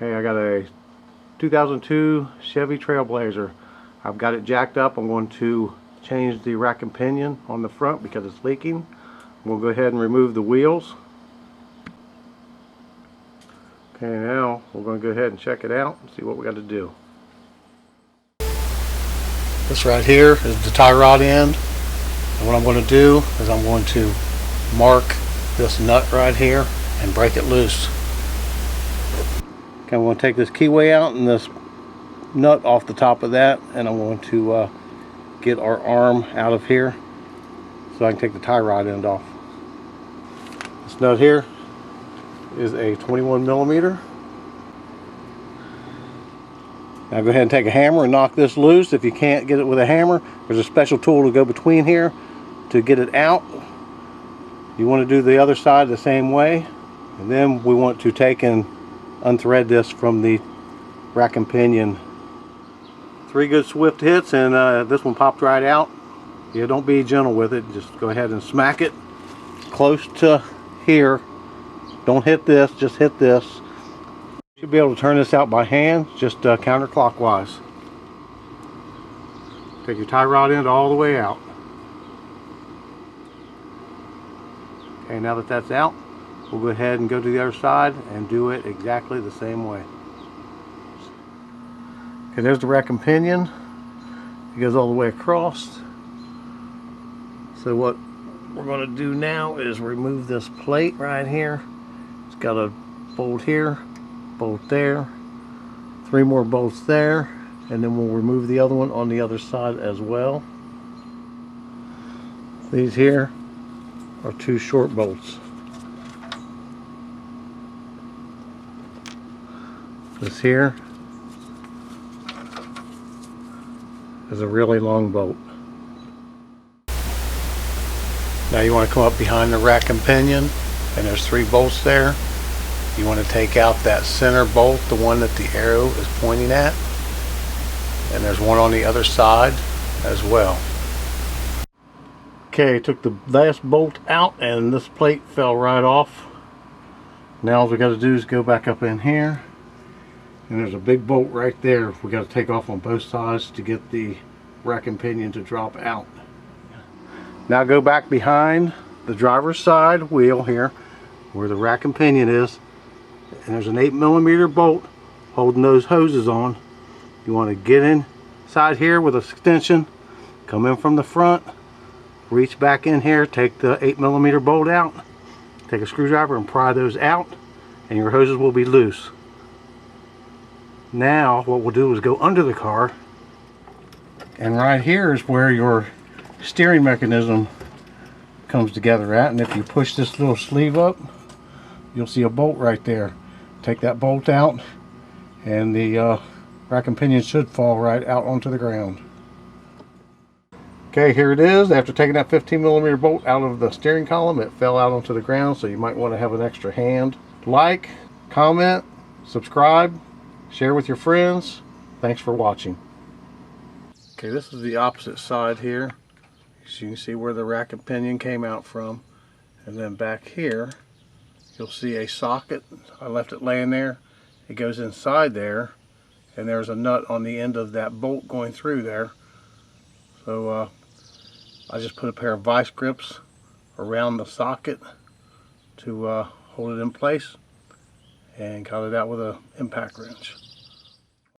Okay, I got a 2002 Chevy Trailblazer. I've got it jacked up. I'm going to change the rack and pinion on the front because it's leaking. We'll go ahead and remove the wheels. Okay, now we're going to go ahead and check it out and see what we got to do. This right here is the tie rod end. And what I'm going to do is I'm going to mark this nut right here and break it loose. Okay, I'm going to take this keyway out and this nut off the top of that, and I'm going to get our arm out of here so I can take the tie rod end off. This nut here is a 21 millimeter. Now go ahead and take a hammer and knock this loose. If you can't get it with a hammer, there's a special tool to go between here to get it out. You want to do the other side the same way, and then we want to take and unthread this from the rack and pinion. 3 good swift hits, and this one popped right out. Yeah, don't be gentle with it. Just go ahead and smack it close to here. Don't hit this, just hit this. You should be able to turn this out by hand, just counterclockwise. Take your tie rod end all the way out. Okay, now that that's out, we'll go ahead and go to the other side and do it exactly the same way. Okay, there's the rack and pinion. It goes all the way across. So what we're going to do now is remove this plate right here. It's got a bolt here, bolt there, 3 more bolts there, and then we'll remove the other one on the other side as well. These here are 2 short bolts. This here is a really long bolt. Now you want to come up behind the rack and pinion, and there's 3 bolts there. You want to take out that center bolt, the one that the arrow is pointing at, and there's one on the other side as well. Okay, took the last bolt out and this plate fell right off. Now all we got to do is go back up in here, and there's a big bolt right there we got to take off on both sides to get the rack and pinion to drop out. Now go back behind the driver's side wheel here where the rack and pinion is, and there's an 8 millimeter bolt holding those hoses on. You want to get inside here with an extension, come in from the front, reach back in here, take the 8 millimeter bolt out, take a screwdriver and pry those out, and your hoses will be loose. Now what we'll do is go under the car, and right here is where your steering mechanism comes together at, and if you push this little sleeve up, you'll see a bolt right there. Take that bolt out, and the rack and pinion should fall right out onto the ground. Okay, here it is. After taking that 15 millimeter bolt out of the steering column, it fell out onto the ground, so you might want to have an extra hand. Like, comment, subscribe, share with your friends. Thanks for watching. Okay, this is the opposite side here. So you can see where the rack and pinion came out from, and then back here you'll see a socket. I left it laying there. It goes inside there, and there's a nut on the end of that bolt going through there. So I just put a pair of vice grips around the socket to hold it in place, and got it out with an impact wrench.